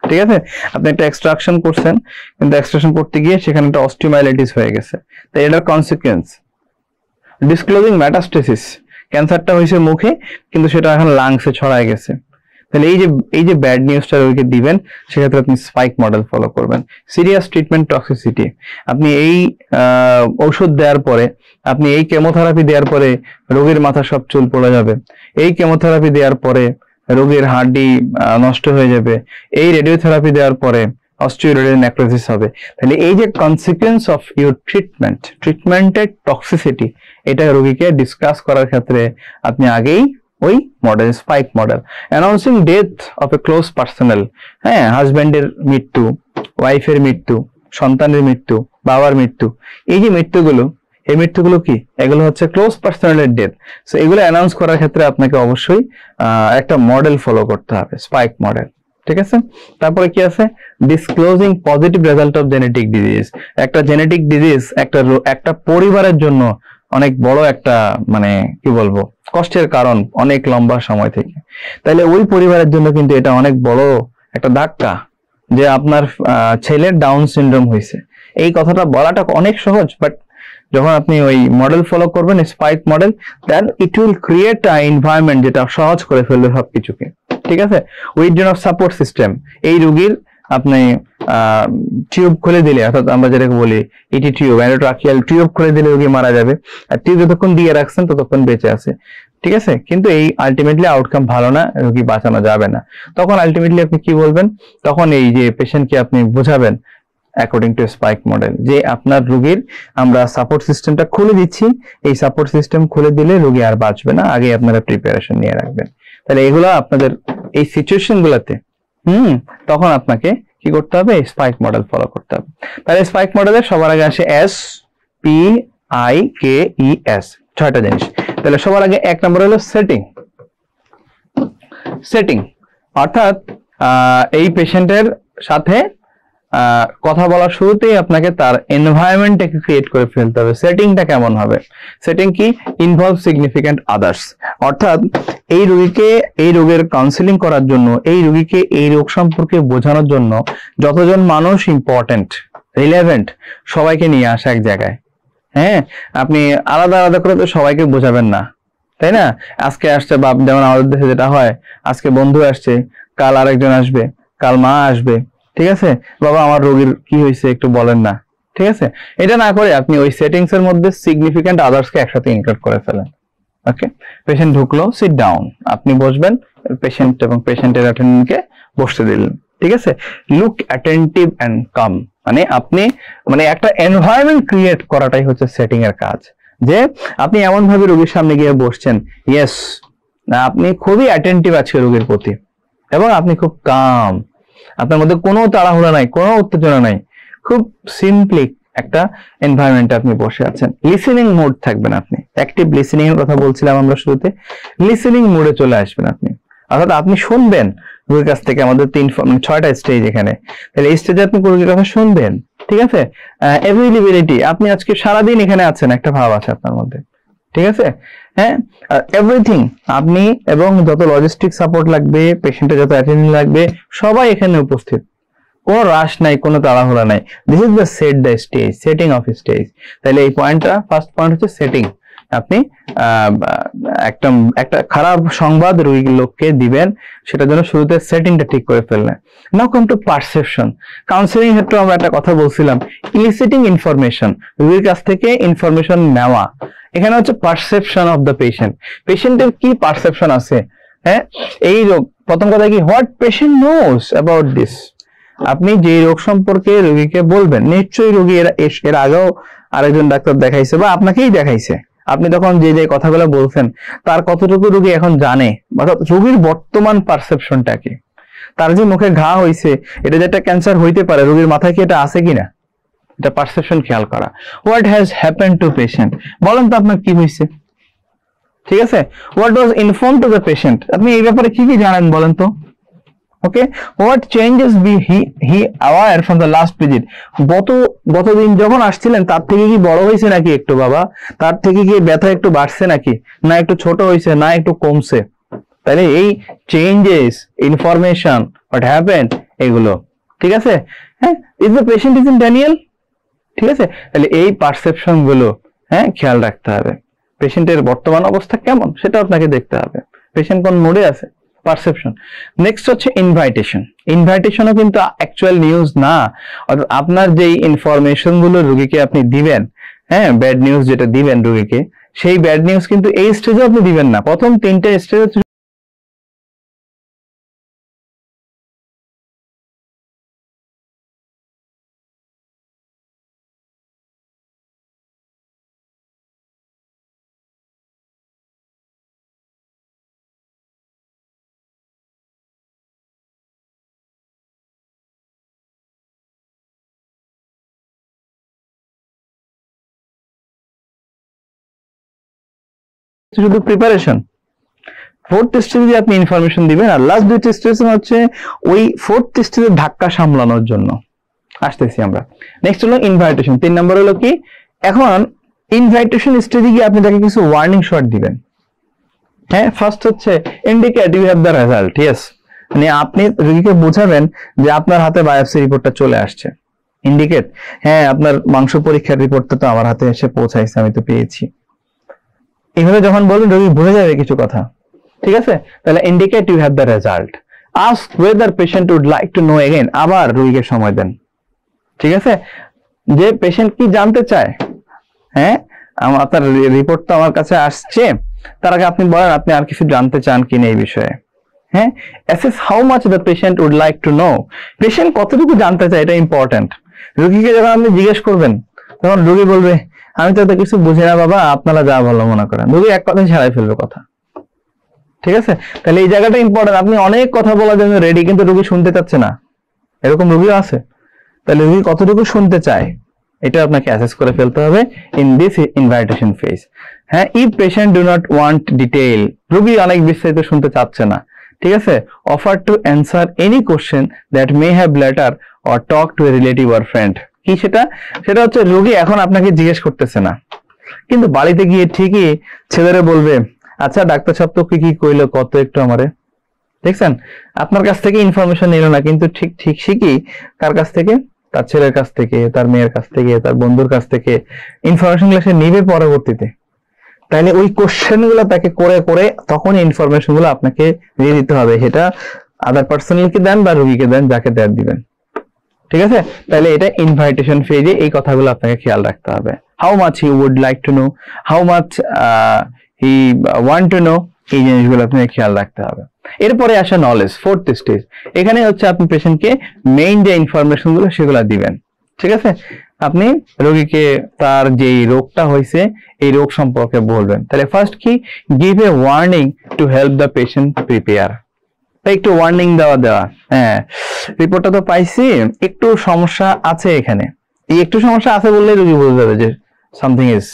ঠিক আছে? আপনি একটা এক্সট্রাকশন করছেন, কিন্তু এক্সট্রাকশন করতে গিয়ে সেখানে একটা অস্টিওমাইলাইটিস হয়ে গেছে, তাই এটার কনসিকুয়েন্স। ডিসক্লোজিং মেটাস্টেসিস, ক্যান্সারটা হয়েছে মুখে, কিন্তু সেটা এখন লাংসে ছড়ায় গেছে। তাহলে এই যে ব্যাড নিউজটা রোগীকে দিবেন, সেক্ষেত্রে আপনি স্পাইক মডেল ফলো করবেন। সিরিয়াস ট্রিটমেন্ট টক্সিসিটি, আপনি এই ঔষধ দেওয়ার পরে, আপনি এই কেমোথেরাপি দেওয়ার পরে রোগীর মাথা সব চুল পড়ে যাবে, এই কেমোথেরাপি দেওয়ার পরে রোগীর হাড়টি নষ্ট হয়ে যাবে, এই রেডিওথেরাপি দেওয়ার পরে অস্টিওরেডিয়াল নেক্রোসিস হবে। তাহলে এই যে কনসিকুয়েন্স অফ ইউর ট্রিটমেন্টের টক্সিসিটি, এটা রোগীকে ডিসকাস করার ক্ষেত্রে আপনি আগেই ওই model, spike model. Announcing death of a close personal, হ্যাঁ, হাজব্যান্ডের মৃত্যু, ওয়াইফের মৃত্যু, সন্তানের মৃত্যু, বাবার মৃত্যু, এই যে মৃত্যুগুলো, এই মৃত্যুগুলো কি? এগুলো হচ্ছে ক্লোজ পার্সোনালের ডেথ। সো এগুলো অ্যানাউন্স করার ক্ষেত্রে আপনাকে অবশ্যই একটা মডেল ফলো করতে হবে, স্পাইক মডেল, ঠিক আছে? তারপরে কি আছে? Disclosing positive result of genetic disease. একটা জেনেটিক ডিজিজ একটা পরিবারের জন্য অনেক বড় একটা, মানে কি বলবো, কষ্টের কারণ অনেক লম্বা সময় থেকে। তাহলে ওই পরিবারের জন্য কিন্তু এটা অনেক বড় একটা ধাক্কা, যে আপনার ছেলের ডাউন সিনড্রোম হয়েছে। এই কথাটা বলাটা অনেক সহজ, বাট যখন আপনি ওই মডেল ফলো করবেন, SPIKE model, then it will create a environment যেটা সহজ করে ফেলবে সবকিছুকে, ঠিক আছে? উইথড্রন অফ সাপোর্ট সিস্টেম, এই রোগীর আপনি টিউব খুলে দিলে, অর্থাৎ আমরা যেটাকে বলি ইটি টিউব, এন্ডোট্রাকিয়াল টিউব খুলে দিলে রোগী মারা যাবে, আর টিউব যতক্ষণ দিয়ে রাখছেন ততক্ষণ বেঁচে আছে, ঠিক আছে? কিন্তু এই আলটিমেটলি আউটকাম ভালো না, রোগী বাঁচানো যাবে না। তখন আলটিমেটলি আপনি কি বলবেন? তখন এই যে পেশেন্টকে আপনি বোঝাবেন অ্যাকর্ডিং টু স্পাইক মডেল, যে আপনার রোগীর আমরা সাপোর্ট সিস্টেমটা খুলে দিচ্ছি, এই সাপোর্ট সিস্টেম খুলে দিলে রোগী আর বাঁচবে না, আগে আপনারা প্রিপারেশন নিয়ে রাখবেন। তাহলে এগুলো আপনাদের এই সিচুয়েশন গুলাতে তখন আপনাকে কি করতে হবে? স্পাইক মডেল ফলো করতে হবে। তাহলে স্পাইক মডেলের সবার আগে আসে SPIKES, 6টা জিনিস। তাহলে সবার আগে এক নম্বর হলো সেটিং, অর্থাৎ এই পেশেন্টের সাথে কথা বলার শুরুতেই আপনাকে তার এনভায়রনমেন্টটাকে ক্রিয়েট করে ফেলতে হবে। সেটিংটা কেমন হবে? সেটিং কি? ইনভলভ সিগনিফিকেন্ট আদার্স, অর্থাৎ এই রোগীকে এই রোগের কাউন্সিলিং করার জন্য, এই রোগীকে এই রোগ সম্পর্কে বোঝানোর জন্য যতজন মানুষ ইম্পর্টেন্ট, রিলেভেন্ট, সবাইকে নিয়ে আসা এক জায়গায়। হ্যাঁ, আপনি আলাদা আলাদা করে তো সবাইকে বোঝাবেন না, তাই না? আজকে আসছে, বা যেমন আমাদের দেশে যেটা হয়, আজকে বন্ধু আসছে, কাল আরেকজন আসবে, কাল মা আসবে, ঠিক আছে, বাবা আমার রোগীর কি হয়েছে একটু বলেন না, ঠিক আছে। এটা না করে আপনি ওই সেটিংস এর মধ্যে সিগনিফিকেন্ট আদার্সকে একসাথে ইনক্লুড করে ফেলেন। ওকে, পেশেন্ট ঢুকলো, সিট ডাউন, আপনি বসবেন, পেশেন্ট এবং পেশেন্টের অ্যাটেন্ডেন্টকে বসতে দিলেন, ঠিক আছে। লুক অ্যাটেন্টিভ এন্ড কাম, মানে আপনি মানে একটা এনভায়রনমেন্ট ক্রিয়েট করাটাই হচ্ছে সেটিং এর কাজ। যে আপনি এমন ভাবে রোগীর সামনে গিয়ে বসছেন, ইয়েস, আপনি খুবই অ্যাটেন্টিভ আজকে রোগীর প্রতি এবং আপনি খুব কাম, আপনার মধ্যে কোনো তাড়াহুড়া নাই, কোনো উত্তেজনা নাই, খুব সিম্পলি একটা এনভায়রনমেন্টে আপনি বসে আছেন। লিসেনিং মোড থাকবেন আপনি, অ্যাক্টিভ লিসেনিং এর কথা বলছিলাম আমরা শুরুতে, লিসেনিং মোডে চলে আসবেন আপনি, অর্থাৎ আপনি শুনবেন রোগীর কাছ থেকে। আমাদের 6টা স্টেজ এখানে, তাহলে এই স্টেজে আপনি রোগীর কথা শুনবেন, ঠিক আছে। অ্যাভেইলেবিলিটি, আপনি আজকে সারাদিন এখানে আছেন একটা ভাব আছে আপনার মধ্যে, ঠিক আছে। হ্যাঁ, এভরিথিং, আপনি এবং যত লজিস্টিক সাপোর্ট লাগবে, পেশেন্টের যত অ্যাটেন্ডেন্ট লাগবে, সবাই এখানে উপস্থিত, কোনো রাশ নাই, কোনো তাড়াহুড়া নাই। This is the set the stage, setting of stage. তাহলে এই পয়েন্টটা, ফার্স্ট পয়েন্ট হচ্ছে সেটিং। আপনি একটা খারাপ সংবাদ রোগীর লোককে দিবেন, সেটার জন্য শুরুতে সেটিংটা ঠিক করে ফেললেন। নাও কাম টু পারসেপশন। কাউন্সিলিং ক্ষেত্রে আমরা একটা কথা বলছিলাম, ইলিসিটিং ইনফরমেশন, রোগীর কাছ থেকে ইনফরমেশন নেওয়া। এখানে হচ্ছে পারসেপশন অফ দ্য পেশেন্ট, পেশেন্টের কি পারসেপশন আছে। হ্যাঁ, এই রোগ, প্রথম কথা কি, what patient knows about this. আপনি যে রোগ সম্পর্কে রোগীকে বলবেন, নিশ্চয়ই রোগী এর আগেও আরেকজন ডাক্তার দেখাইছে বা আপনাকেই দেখাইছে, আপনি তখন যে যে কথাগুলো বলছেন তার কতটুকু রোগী এখন জানে, অর্থাৎ রোগীর বর্তমান পারসেপশনটা কি। তার যে মুখে ঘা হয়েছে, এটা যে একটা ক্যান্সার হইতে পারে, রোগীর মাথায় কি এটা আছে কিনা, এটা পারসেপশন খেয়াল করা। What has happened to patient, বলেন তো আপনার কি হয়েছে, ঠিক আছে। What was inform to the patient, আপনি এই ব্যাপারে কি কি জানেন বলেন তো। Okay, what changes he aware from the last visit, গতদিন যখন আসছিলেন তার থেকে কি বড় হয়েছে নাকি একটু বাবা, তার থেকে কি ব্যথা একটু বাড়ছে নাকি, না একটু ছোট হয়েছে, না একটু কমছে। তাহলে এই চেঞ্জেস, ইনফরমেশন, হোয়াট হ্যাপেন্ড, এগুলো, ঠিক আছে। হ্যাঁ, is the patient is in Daniel, ঠিক আছে। তাহলে এই পারসেপশন গুলো হ্যাঁ খেয়াল রাখতে হবে। পেশেন্টের বর্তমান অবস্থা কেমন সেটা আপনাকে দেখতে হবে, পেশেন্ট কোন মোডে আছে, পারসেপশন। নেক্সট হচ্ছে ইনভাইটেশন। ইনভাইটেশনও কিন্তু অ্যাকচুয়াল নিউজ না, অর্থাৎ আপনার যেই ইনফরমেশন গুলো রোগীকে আপনি দিবেন, হ্যাঁ, ব্যাড নিউজ যেটা দিবেন রোগীকে, সেই ব্যাড নিউজ কিন্তু এই স্টেজে আপনি দিবেন না। প্রথম 3টে স্টেজ শুধু প্রিপারেশন, 4th স্টেজে আপনি ইনফরমেশন দিবেন, আর লাস্ট 2টি স্টেজ হচ্ছে ওই 4th স্টেজের ধাক্কা সামলানোর জন্য। আসতেছি আমরা। নেক্সট হলো ইনভাইটেশন, 3 নম্বর হলো কি, এখন ইনভাইটেশন স্টেজে গিয়ে আপনি তাকে কিছু ওয়ার্নিং শট দিবেন। হ্যাঁ, ফার্স্ট হচ্ছে indicate you have the result, yes, মানে আপনি রোগীকে বোঝাবেন যে আপনার হাতে বায়োপসি রিপোর্টটা চলে আসছে। ইন্ডিকেট, হ্যাঁ, আপনার মাংস পরীক্ষার রিপোর্টটা তো আমার হাতে এসে পৌঁছাইছে, আমি তো পেয়েছি। এইভাবে যখন বলবেন রোগী বুঝে যাবে কিছু কথা, ঠিক আছে। তাহলে indicate you have the result, ask whether patient would like to know again, আবার রোগীকে সময় দেন, ঠিক আছে, যে পেশেন্ট কি জানতে চায়। হ্যাঁ, আপনার রিপোর্ট তো আমার কাছে আসছে, তার আগে আপনি বলেন আপনি আর কিছু জানতে চান কিনা এই বিষয়ে। হ্যাঁ, assess how much the patient would like to know, patient কতটুকু জানতে চায়, এটা ইম্পর্টেন্ট। রোগীকে যখন আপনি জিজ্ঞেস করবেন তখন রোগী বলবে আমি তো কিছু বুঝি না বাবা, আপনারা যা ভালো মনে করেন। রোগী এক কথায় ছাড়াই ফেলবে কথা, ঠিক আছে। তাহলে এই জায়গাটা ইম্পর্টেন্ট, আপনি অনেক কথা বলার জন্য রেডি, কিন্তু রোগী শুনতে চাচ্ছে না, এরকম রোগীও আছে। তাহলে রোগী কতটুকু শুনতে চায় এটা আপনাকে অ্যাসেস করে ফেলতে হবে ইন দিস ইনভাইটেশন ফেজ। হ্যাঁ, if patient do not want detail, রোগী অনেক বিস্তারিত শুনতে চাচ্ছে না, ঠিক আছে, offer to answer any question that may have later or talk to a relative or friend. কি সেটা? সেটা হচ্ছে রোগী এখন আপনাকে জিজ্ঞেস করতেছে না, কিন্তু বাড়িতে গিয়ে ঠিকই ছেলেরে বলবে আচ্ছা ডাক্তার সাহেব তো কি কইলো কত একটু আমারে। দেখছেন, আপনার কাছ থেকে ইনফরমেশন নিল না, কিন্তু ঠিক ঠিকই কার কাছ থেকে, তার ছেলের কাছ থেকে, তার মেয়ের কাছ থেকে, তার বন্ধুর কাছ থেকে ইনফরমেশন গুলো সে নিবে পরবর্তীতে। তাহলে ওই কোশ্চেন গুলো তাকে করে করে তখন ইনফরমেশন গুলো আপনাকে দিয়ে দিতে হবে। সেটা আদার পার্সোনালকে দেন বা রোগীকে দেন, যাকে দেন দিবেন। ঠিক আছে, তাহলে এটা ইনভাইটেশন ফেজে এই কথাগুলো আপনাকে খেয়াল রাখতে হবে। How much he would like to know, how much he want to know, এই জিনিসগুলো আপনাকে খেয়াল রাখতে হবে। এরপরে আসে নলেজ, ফোর্থ স্টেজ। এখানে হচ্ছে আপনি পেশেন্টকে মেইন যে ইনফরমেশন গুলো সেগুলো দিবেন। ঠিক আছে, আপনি রোগীকে তার যে রোগটা হয়েছে এই রোগ সম্পর্কে বলবেন। তাহলে ফার্স্ট কি, give a warning to help the patient prepare. একটু ওয়ার্নিং দেওয়া, হ্যাঁ রিপোর্টটা তো পাইছি, একটু সমস্যা আছে এখানে, এই একটু সমস্যা আছে বললেই রোগী বুঝে যাবে যে something is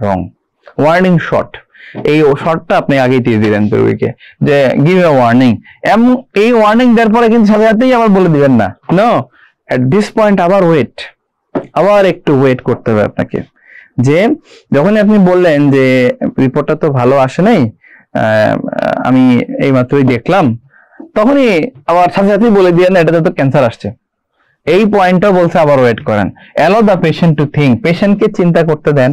wrong. Warning shot, এই শর্টটা আপনি আগেই দিয়ে দিলেন রোগীকে যে গিভ এ ওয়ার্নিং। এবং এই ওয়ার্নিং দেওয়ার পরে কিন্তু সাথে সাথেই আবার বলে দিবেন না, নো, এট দিস পয়েন্ট আবার একটু ওয়েট করতে হবে আপনাকে। যে যখনই আপনি বললেন যে রিপোর্টটা তো ভালো আসে নাই, আমি এই মাত্রই দেখলাম, তখনই আবার সাথে সাথেই বলে দিয়ে না এটাতে তো ক্যান্সার আসছে, এই পয়েন্টটা বলছে আবার ওয়েট করেন। Allow the patient to think, পেশেন্টকে চিন্তা করতে দেন।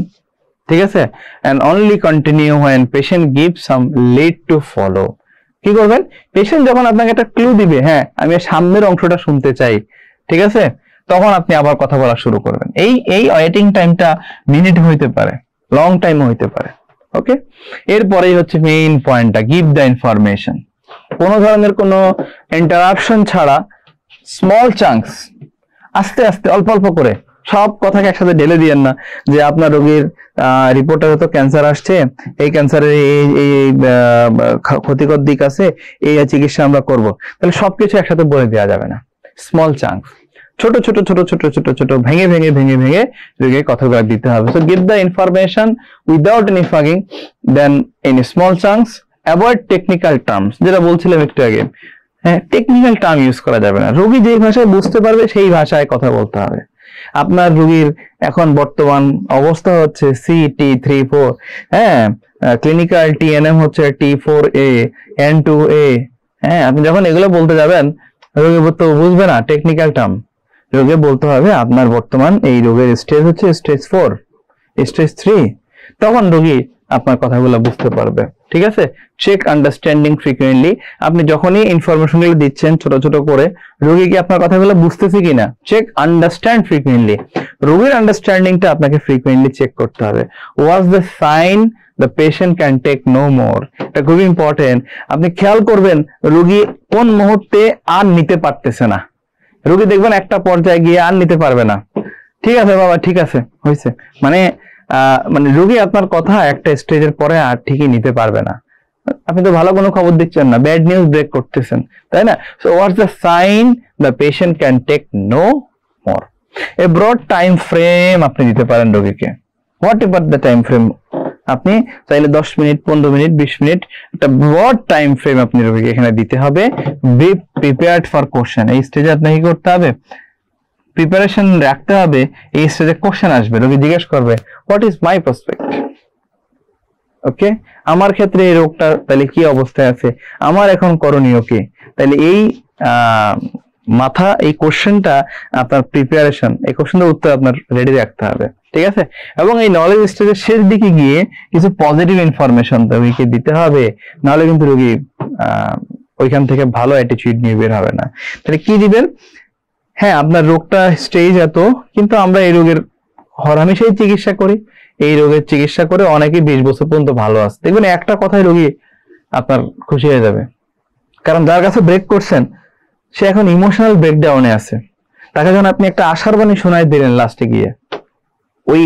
ঠিক আছে, and only continue when patient give some lead to follow. কি করবেন, পেশেন্ট যখন আপনাকে একটা ক্লু দিবে, হ্যাঁ আমি সামনের অংশটা শুনতে চাই, ঠিক আছে, তখন আপনি আবার কথা বলা শুরু করবেন। এই ওয়েটিং টাইমটা মিনিট হইতে পারে, লং টাইম হইতে পারে। ওকে, এরপরেই হচ্ছে মেইন পয়েন্টটা, গিভ দ্য ইনফরমেশন। কোনো ধরনের কোনো ইন্টারাপশন ছাড়া স্মল চাঙ্কস, আস্তে আস্তে অল্প অল্প করে, সব কথাকে একসাথে ঢেলে দিয়েন না যে আপনার রোগীর রিপোর্টে তো ক্যান্সার আসছে, এই ক্যান্সারের এই ক্ষতিকর দিক আছে, এই চিকিৎসা আমরা করব, তাহলে সবকিছু একসাথে বলে দেওয়া যাবে না। স্মল চাঙ্কস, ছোট ছোট ছোট ছোট ছোট ছোট ভেঙে ভেঙে ভেঙে ভেঙে রোগীকে কথাগুলো দিতে হবে। So give the information without any fogging, then in small chunks, avoid technical terms, যেটা বলছিলাম একটু আগে। হ্যাঁ, টেকনিক্যাল টার্ম ইউজ করা যাবে না, রোগী যে ভাষায় বুঝতে পারবে সেই ভাষায় কথা বলতে হবে। আপনার রোগীর এখন বর্তমান অবস্থা হচ্ছে CT3-4, হ্যাঁ ক্লিনিক্যাল TNM হচ্ছে T4A N2A, হ্যাঁ আপনি যখন এগুলো বলতে যাবেন রোগী তো বুঝবে না টেকনিক্যাল টার্ম। রোগী বলতে হবে আপনার বর্তমান এই রোগের স্টেজ হচ্ছে স্টেজ 4, স্টেজ 3, তখন রোগী আপনার কথাগুলো বুঝতে পারবে। ঠিক আছে, চেক আন্ডারস্ট্যান্ডিং ফ্রিকুয়েন্টলি, আপনি যখনই ইনফরমেশন গুলো দিচ্ছেন ছোট ছোট করে, রোগী কি আপনার কথাগুলো বুঝতেছে কিনা, চেক আন্ডারস্ট্যান্ড ফ্রিকুয়েন্টলি, রোগীর আন্ডারস্ট্যান্ডিংটা আপনাকে ফ্রিকুয়েন্টলি চেক করতে হবে। Was the sign the patient can take no more, এটা খুব ইম্পর্টেন্ট। আপনি খেয়াল করবেন রোগী কোন মুহূর্তে আর নিতে পারতেছে না, রোগী দেখবেন একটা পর্যায়ে গিয়ে আর নিতে পারবে না, ঠিক আছে বাবা ঠিক আছে হয়েছে, মানে রোগী আপনার কথা একটা স্টেজের পরে আর ঠিকই নিতে পারবে না। আপনি তো ভালো কোনো খবর দিচ্ছেন না, ব্যাড নিউজ ব্রেক করতেছেন, তাই না? So what's the sign the patient can take no more. A broad time frame আপনি দিতে পারেন রোগীকে। Whatever the time frame, আপনি চাইলে 10 মিনিট 15 মিনিট 20 মিনিট একটা ব্রড টাইম ফ্রেম আপনি রোগীকে এখানে দিতে হবে। বি প্রিপেয়ার্ড ফর কোশ্চেন, এই স্টেজে আপনাকে কি করতে হবে, প্রিপারেশন রাখতে হবে। এই স্টেজে কোশ্চেন আসবে, রোগী জিজ্ঞেস করবে হোয়াট ইজ মাই প্রসপেক্ট, ওকে আমার ক্ষেত্রে এই রোগটা তাহলে কি অবস্থায় আছে, আমার এখন করণীয় কি, তাহলে এই মাথা এই কোশ্চেনটা আপনার প্রিপারেশন, এই কোশ্চেনের উত্তর আপনার রেডি রাখতে হবে। ঠিক আছে, এবং এই নলেজ স্টেজের শেষ দিকে গিয়ে কিছু পজিটিভ ইনফরমেশন রোগীকে দিতে হবে, নাহলে কিন্তু রোগী ওইখান থেকে ভালো অ্যাটিটিউড নিয়ে বের হবে না। তাহলে কি দিবেন, হ্যাঁ আপনার রোগটা স্টেজ এত, কিন্তু আমরা এই রোগের হরহামেশাই চিকিৎসা করি, এই রোগের চিকিৎসা করে অনেকেই 20 বছর পর্যন্ত ভালো আছে। দেখবেন একটা কথায় রোগী আপনার খুশি হয়ে যাবে, কারণ যার কাছে ব্রেক করছেন সে এখন ইমোশনাল ব্রেকডাউনে আছে, তাকে যখন আপনি একটা আশার বাণী শোনায় দিলেন লাস্টে গিয়ে ওই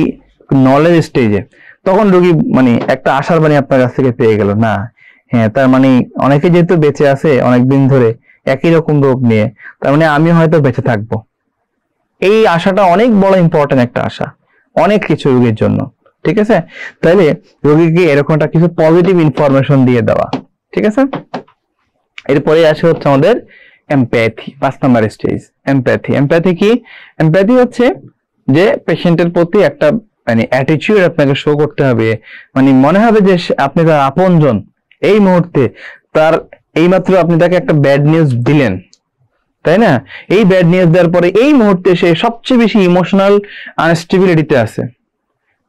নলেজ স্টেজে, তখন রোগী মানে একটা আশার বাণী আপনার কাছ থেকে পেয়ে গেল, না হ্যাঁ তার মানে অনেকে যেহেতু বেঁচে আছে অনেকদিন ধরে একই রকম রোগ নিয়ে, তার মানে আমি হয়তো বেঁচে থাকবো। এই আশাটা অনেক বড় ইম্পর্টেন্ট একটা আশা অনেক কিছু রোগীর জন্য। ঠিক আছে, তাহলে রোগীকে এরকমটা কিছু পজিটিভ ইনফরমেশন দিয়ে দেওয়া। ঠিক আছে, এরপরে আসে হচ্ছে আমাদের এমপ্যাথি, 5 নাম্বার স্টেজ। এমপ্যাথি কি, এমপ্যাথি হচ্ছে যে পেশেন্টের প্রতি একটা মানে অ্যাটিটিউড আপনাকে শো করতে হবে, মানে মনে হবে যে আপনি তার আপনজন। এই মুহূর্তে তার এইমাত্র আপনি তাকে একটা ব্যাড নিউজ দিলেন, তাই না, এই ব্যাড নিউজ দেওয়ার পরে এই মুহূর্তে সে সবচেয়ে বেশি ইমোশনাল আনস্টেবিলিটিতে আছে,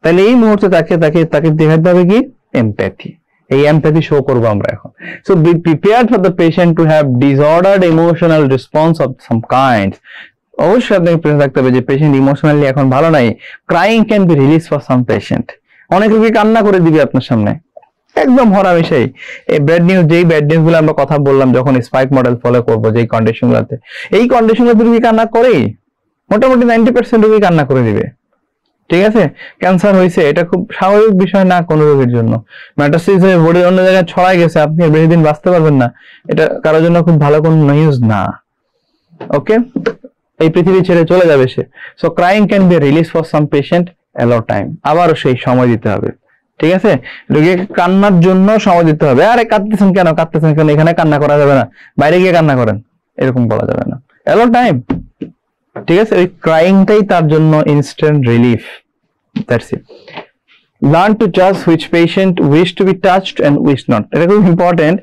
তাহলে এই মুহূর্তে তাকে তাকে তাকে দেখাতে হবে কি এমপ্যাথি। এই এমপ্যাথি শো করবো আমরা এখন। So be prepared for the patient to have disordered emotional response of some kind. অবশ্যই আপনাকে প্রিপেয়ার থাকতে হবে যে পেশেন্ট ইমোশনালি এখন ভালো নাই। Crying can be release for some patient. অনেক রোগী কান্না করে দিবে আপনার সামনে, একদম হরামিশাই। এই ব্যাড নিউজ, যেই ব্যাড নিউজ গুলো আমরা কথা বললাম, যখন স্পাইক মডেল ফলো করবো যেই কন্ডিশন গুলোতে, এই কন্ডিশন গুলোতে রোগী কান্না করেই, মোটামুটি 90% রোগী কান্না করে দিবে। ঠিক আছে, ক্যান্সার হয়েছে, এটা খুব স্বাভাবিক বিষয় না কোনো রোগীর জন্য। মেটাস্টেসিস হয়ে বডির অন্য জায়গায় ছড়াই গেছে, আপনি বেশি দিন বাঁচতে পারবেন না, এটা কারোর জন্য খুব ভালো কোনো নিউজ না। ওকে, এই পৃথিবী ছেড়ে চলে যাবে সে। So crying can be release for some patient, allow time, আবারও সেই সময় দিতে হবে। ঠিক আছে, রোগীকে কান্নার জন্য সময় দিতে হবে। আরে কাঁদতেছেন কেন, কাঁদতেছেন কেন, এখানে কান্না করা যাবে না, বাইরে গিয়ে কান্না করেন, এরকম বলা যাবে না। Allow time. ঠিক আছে, ওই ক্রাইংটাই তার জন্য instant relief. That's it. Learn to জাজ which patient wish to be touched and wish not. এটা খুব ইম্পর্টেন্ট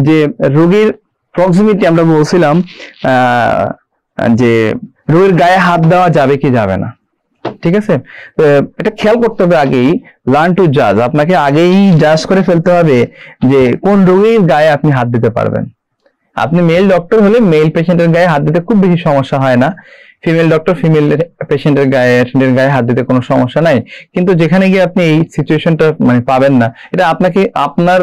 যে রোগীর প্রক্সিমিটি, আমরা বলছিলাম যে রোগীর গায়ে হাত দেওয়া যাবে কি যাবে না। ঠিক আছে, এটা খেয়াল করতে হবে আগেই। লার্ন টু জাজ, আপনাকে আগেই জাজ করে ফেলতে হবে যে কোন রোগীর গায়ে আপনি হাত দিতে পারবেন। আপনি মেল ডক্টর হলে মেল পেশেন্টের গায়ে হাত দিতে খুব বেশি সমস্যা হয় না। ফিমেল ডক্টর ফিমেল পেশেন্টের গায়ে হাত দিতে কোনো সমস্যা নাই। কিন্তু যেখানে গিয়ে আপনি এই সিচুয়েশনটা মানে পাবেন না, এটা আপনাকে, আপনার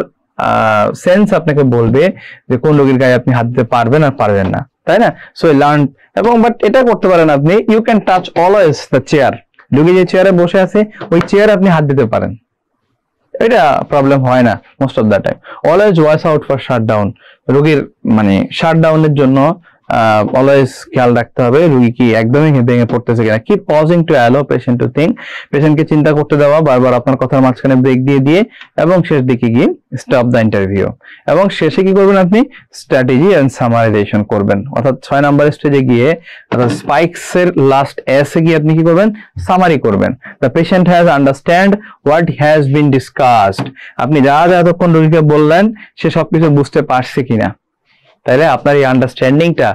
সেন্স আপনাকে বলবে যে কোন রোগীর গায়ে আপনি হাত দিতে পারবেন আর পারবেন না, তাই না? সো লার্ন, এবং বাট এটা করতে পারেন আপনি, you can touch always the chair. রোগী যে চেয়ারে বসে আছে ওই চেয়ারে আপনি হাত দিতে পারেন, এটা প্রবলেম হয় না most of the time. Always watch out for shutdown. রোগীর মানে শাটডাউনের জন্য অলওয়েজ খেয়াল রাখতে হবে রোগী কি একদমই ভেঙে পড়তেছে কিনা। Keep pausing to allow patient to think. পেশেন্টকে চিন্তা করতে দেওয়া, বারবার আপনার কথার মাঝখানে ব্রেক দিয়ে দিয়ে, এবং শেষ দিকে গিয়ে স্টপ দ্য ইন্টারভিউ। এবং শেষে কি করবেন আপনি, স্ট্র্যাটেজি এন্ড সামারাইজেশন করবেন। অর্থাৎ 6 নাম্বার স্টেজে গিয়ে, অর্থাৎ স্পাইকস এর লাস্ট এস এ গিয়ে আপনি কি করবেন, সামারি করবেন। The patient has understand what has been discussed. আপনি যা যা এতক্ষণ রোগীকে বললেন সে সবকিছু বুঝতে পারছে কিনা, তাইলে আপনার এই আন্ডারস্ট্যান্ডিংটা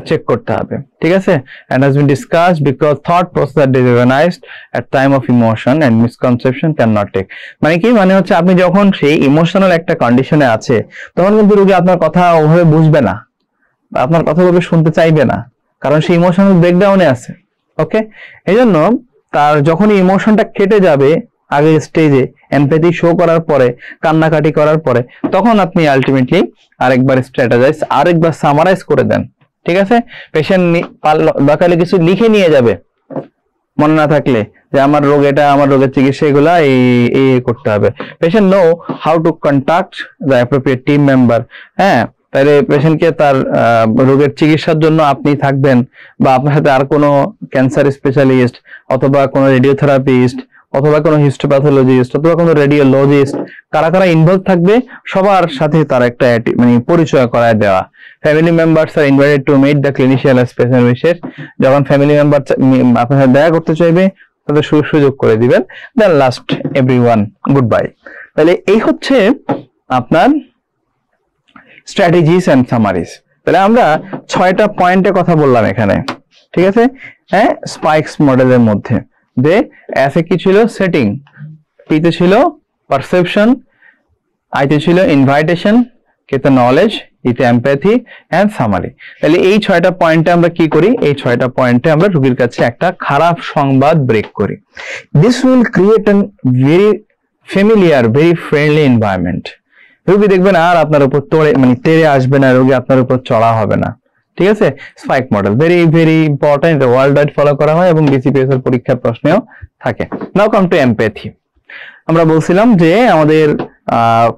চেক করতে হবে। ঠিক আছে, and has been discussed because thought process are disorganized at time of emotion and misconception cannot take। মানে কি, মানে হচ্ছে আপনি যখন সেই ইমোশনাল একটা কন্ডিশনে আছে তখন কিন্তু রোগী আপনার কথা ওভাবে বুঝবে না, আপনার কথা ওভাবে শুনতে চাইবে না, কারণ সেই ইমোশনাল ব্রেকডাউনে আছে। ওকে, এই জন্য তার যখন ইমোশনটা কেটে যাবে আগের স্টেজে, এমপ্যাথি শো করার পরে, কান্নাকাটি করার পরে, তখন আপনি আলটিমেটলি আরেকবার স্ট্র্যাটেজাইজ, আরেকবার সামারাইজ করে দেন। ঠিক আছে, পেশেন্ট দরকার কিছু লিখে নিয়ে যাবে, মনে না থাকলে যে আমার রোগ এটা, আমার রোগের চিকিৎসা এগুলা এই করতে হবে। Patient know how to contact the appropriate team member. হ্যাঁ, তাহলে পেশেন্টকে তার রোগের চিকিৎসার জন্য আপনি থাকবেন, বা আপনার সাথে আর কোনো ক্যান্সার স্পেশালিস্ট অথবা কোনো রেডিওথেরাপিস্ট অথবা কোনো হিস্টোপ্যাথোলজিস্ট অথবা কোনো রেডিওলজিস্ট, কারা কারা ইনভলভ থাকবে সবার সাথে তার একটা মানে পরিচয় করায় দেওয়া। Family members are invited to meet the clinician special wishes. যখন ফ্যামিলি মেম্বার আপনার সাথে দেখা করতে চাইবে তাদের সুযোগ করে দিবেন। Then last everyone goodbye. তাহলে এই হচ্ছে আপনার স্ট্র্যাটেজিস এন্ড সামারিজ। তাহলে আমরা 6টা পয়েন্টে কথা বললাম এখানে। ঠিক আছে, হ্যাঁ, স্পাইকস মডেলের মধ্যে যে এস এ কি ছিল, সেটিং, পিতে ছিল পারসেপশন, আইতে ছিল ইনভাইটেশন, কেতে নলেজ, ইতে এমপ্যাথি এন্ড সামারি। তাহলে এই 6টা পয়েন্টে আমরা কি করি, এই 6টা পয়েন্টে আমরা রোগীর কাছে একটা খারাপ সংবাদ ব্রেক করি। This will create N very familiar, very friendly environment. রোগী দেখবেন আর আপনার উপর তেড়ে আসবে না, রোগী আপনার উপর চড়া হবে না। ঠিক আছে, spike model very very important, world wide follow করা হয় এবং বিসিপিএস এর পরীক্ষার প্রশ্নেও থাকে। নাও কাম টু এমপ্যাথি। আমরা বলছিলাম যে আমাদের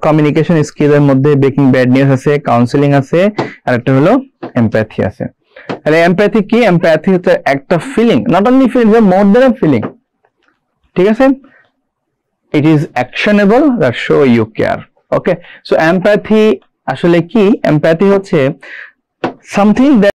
কমিউনিকেশন স্কিলের মধ্যে ব্রেকিং ব্যাড নিউজ আছে, কাউন্সিলিং আছে, আর একটা হলো এমপ্যাথি আছে। তাহলে এমপ্যাথি কি, এমপ্যাথি হচ্ছে একটা feeling, not only feeling, more than a feeling. ঠিক আছে, it is actionable that show you care. Okay, so empathy আসলে কি, এমপ্যাথি হচ্ছে something that